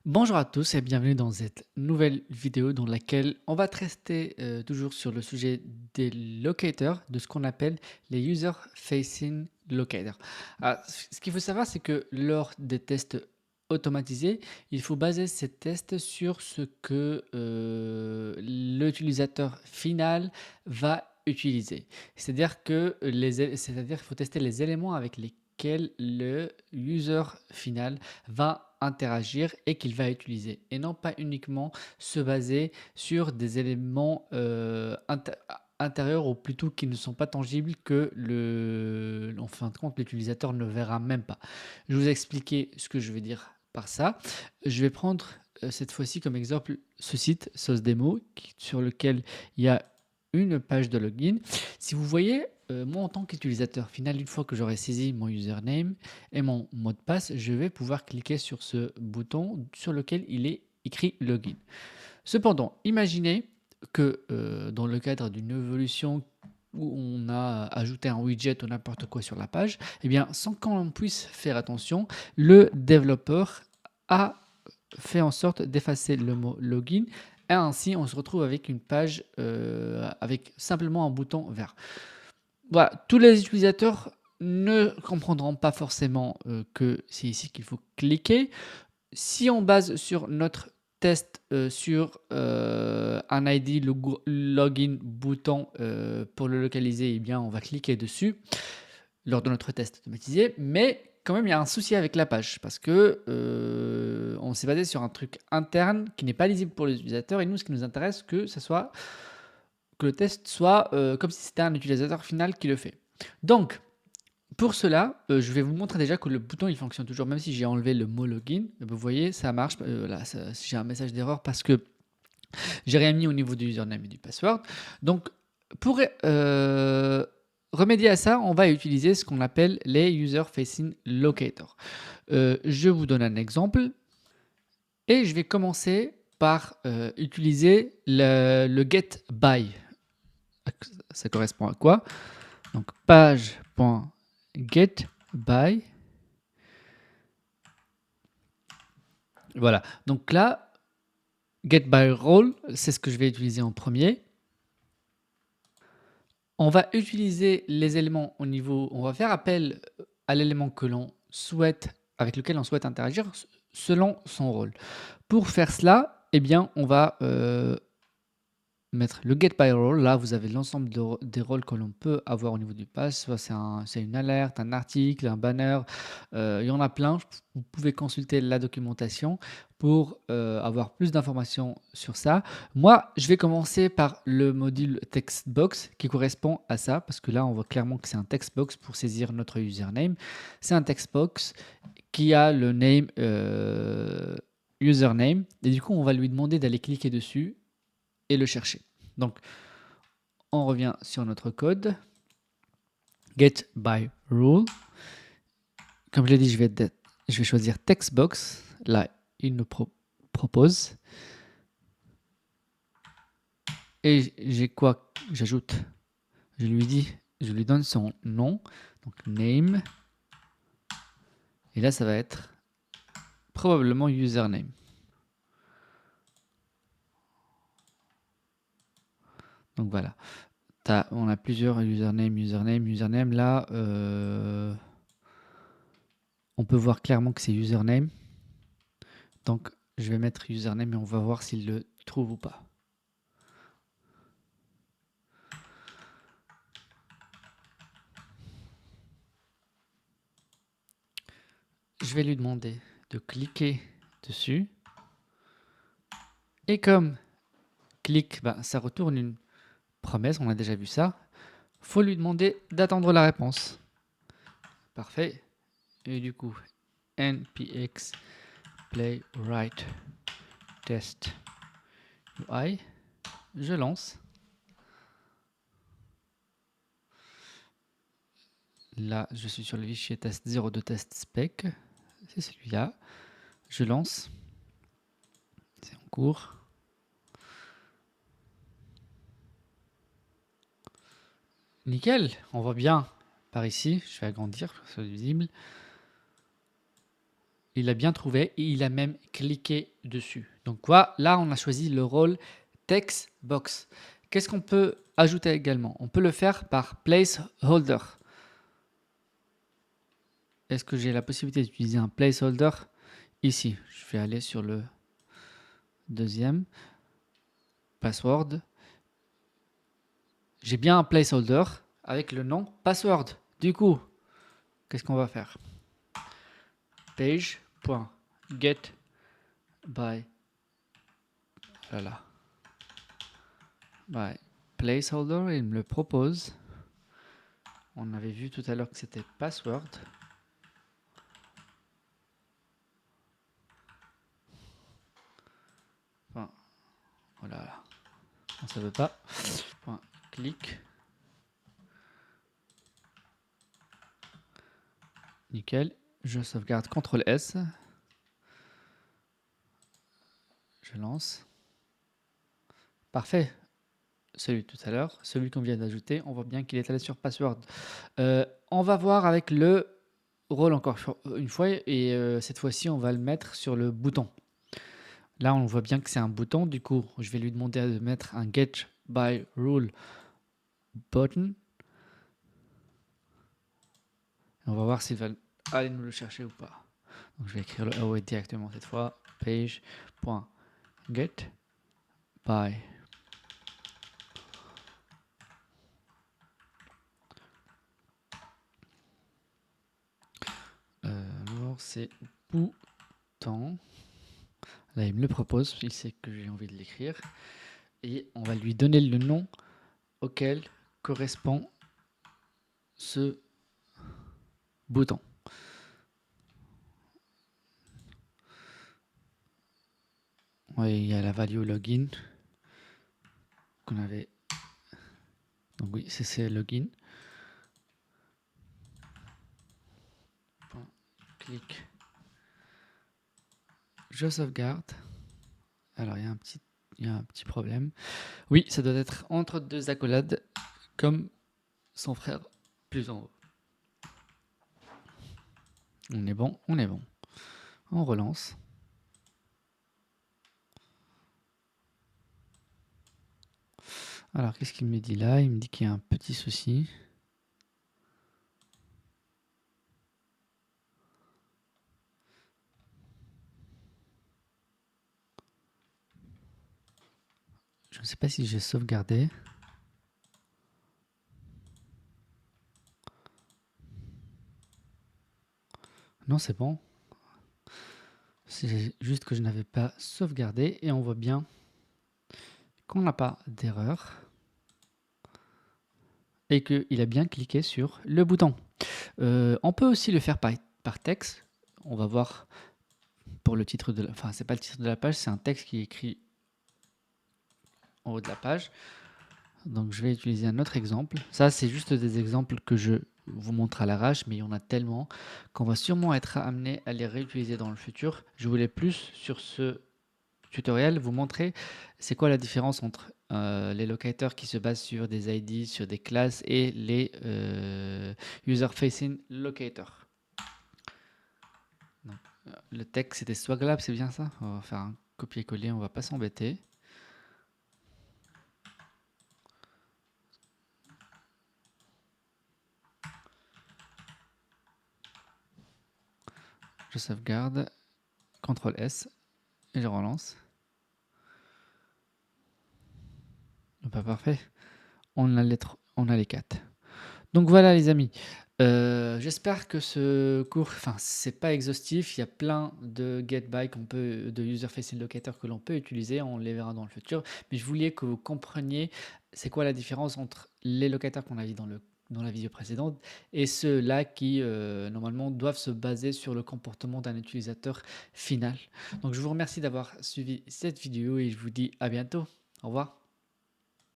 Bonjour à tous et bienvenue dans cette nouvelle vidéo dans laquelle on va rester toujours sur le sujet des locators, de ce qu'on appelle les User Facing Locators. Ce qu'il faut savoir, c'est que lors des tests automatisés, il faut baser ces tests sur ce que l'utilisateur final va utiliser. C'est-à-dire qu'il faut tester les éléments avec lesquels le user final va interagir et qu'il va utiliser, et non pas uniquement se baser sur des éléments intérieurs, ou plutôt qui ne sont pas tangibles, que en fin de compte l'utilisateur ne verra même pas. Je vais vous expliquer ce que je veux dire par ça. Je vais prendre cette fois-ci comme exemple ce site SOSDemo sur lequel il y a une page de login. Si vous voyez, moi en tant qu'utilisateur final, une fois que j'aurai saisi mon username et mon mot de passe, je vais pouvoir cliquer sur ce bouton sur lequel il est écrit login. Cependant, imaginez que dans le cadre d'une évolution où on a ajouté un widget ou n'importe quoi sur la page, eh bien, sans qu'on puisse faire attention, le développeur a fait en sorte d'effacer le mot login, et ainsi on se retrouve avec une page avec simplement un bouton vert. Voilà, tous les utilisateurs ne comprendront pas forcément que c'est ici qu'il faut cliquer. Si on base sur notre test sur un ID, login bouton pour le localiser, eh bien, on va cliquer dessus lors de notre test automatisé. Mais quand même, il y a un souci avec la page parce que on s'est basé sur un truc interne qui n'est pas lisible pour les utilisateurs. Et nous, ce qui nous intéresse, que le test soit comme si c'était un utilisateur final qui le fait. Donc, pour cela, je vais vous montrer déjà que le bouton il fonctionne toujours, même si j'ai enlevé le mot login. Vous voyez, ça marche. Là, j'ai un message d'erreur parce que j'ai rien mis au niveau du username et du password. Donc, pour remédier à ça, on va utiliser ce qu'on appelle les User Facing Locator. Je vous donne un exemple et je vais commencer par utiliser le get by. Ça correspond à quoi? Donc, page.getBy. Voilà. Donc là, getByRole, c'est ce que je vais utiliser en premier. On va utiliser les éléments au niveau, on va faire appel à l'élément que l'on souhaite, avec lequel on souhaite interagir selon son rôle. Pour faire cela, eh bien, on va mettre le get by role. Là, vous avez l'ensemble des rôles que l'on peut avoir au niveau du pass. Soit c'est une alerte, un article, un banner. Il y en a plein. Vous pouvez consulter la documentation pour avoir plus d'informations sur ça. Moi, je vais commencer par le module textbox qui correspond à ça, parce que là, on voit clairement que c'est un textbox pour saisir notre username. C'est un textbox qui a le name username, et du coup, on va lui demander d'aller cliquer dessus et le chercher. Donc, on revient sur notre code. Get by rule. Comme je l'ai dit, je vais choisir textbox. Là, il nous propose. Et j'ai quoi? J'ajoute. Je lui donne son nom. Donc, name. Et là, ça va être probablement username. Donc voilà. On a plusieurs username. Là, on peut voir clairement que c'est username. Donc, je vais mettre username et on va voir s'il le trouve ou pas. Je vais lui demander de cliquer dessus. Et comme clic, ça retourne une promesse, on a déjà vu ça. Faut lui demander d'attendre la réponse. Parfait. Et du coup, npx playwright test UI. Je lance. Là, je suis sur le fichier test 02 test spec. C'est celui-là. Je lance. C'est en cours. Nickel. On voit bien par ici. Je vais agrandir pour que ce soit visible. il a bien trouvé et il a même cliqué dessus. Donc quoi, là, on a choisi le rôle text box. Qu'est-ce qu'on peut ajouter également? On peut le faire par placeholder. Est-ce que j'ai la possibilité d'utiliser un placeholder ici? Je vais aller sur le deuxième, password. J'ai bien un placeholder avec le nom password. Du coup, qu'est-ce qu'on va faire? Page.get by voilà, by placeholder, il me le propose. On avait vu tout à l'heure que c'était password. Enfin, voilà, on ne veut pas. Point, clic. Nickel. Je sauvegarde CTRL S. Je lance. Parfait. Celui de tout à l'heure, celui qu'on vient d'ajouter, on voit bien qu'il est allé sur password. On va voir avec le rôle encore une fois et cette fois-ci on va le mettre sur le bouton. Là on voit bien que c'est un bouton, du coup je vais lui demander de mettre un get by rule button. On va voir s'il va aller nous le chercher ou pas. Donc je vais écrire le await directement cette fois, page.get by alors c'est bouton. Là, il me le propose, il sait que j'ai envie de l'écrire. Et on va lui donner le nom auquel correspond ce bouton. Oui, il y a la value login qu'on avait. Donc oui, c'est login. Clic. Je sauvegarde. Alors, il y a un petit problème. Oui, ça doit être entre deux accolades, comme son frère plus en haut. On est bon, on est bon. On relance. Alors, qu'est-ce qu'il me dit là? Il me dit qu'il y a un petit souci. Je ne sais pas si j'ai sauvegardé. Non, c'est bon. C'est juste que je n'avais pas sauvegardé et on voit bien qu'on n'a pas d'erreur et qu'il a bien cliqué sur le bouton. On peut aussi le faire par texte. On va voir pour le titre de la... Enfin, c'est pas le titre de la page, c'est un texte qui est écrit en haut de la page. Donc je vais utiliser un autre exemple. Ça, c'est juste des exemples que je vous montre à l'arrache, mais il y en a tellement qu'on va sûrement être amené à les réutiliser dans le futur. Je voulais plus sur ce tutoriel vous montrer c'est quoi la différence entre les locators qui se basent sur des ID, sur des classes et les user-facing locators. Donc, le texte c'était Swaglab, c'est bien ça? On va faire un copier-coller, on va pas s'embêter. Je sauvegarde, CTRL S et je relance. Pas parfait. On a les 4. Donc voilà les amis. J'espère que ce cours, enfin c'est pas exhaustif, il y a plein de get by de user facing locator que l'on peut utiliser, on les verra dans le futur, mais je voulais que vous compreniez c'est quoi la différence entre les locators qu'on a vu dans la vidéo précédente et ceux-là qui normalement doivent se baser sur le comportement d'un utilisateur final. Donc je vous remercie d'avoir suivi cette vidéo et je vous dis à bientôt. Au revoir.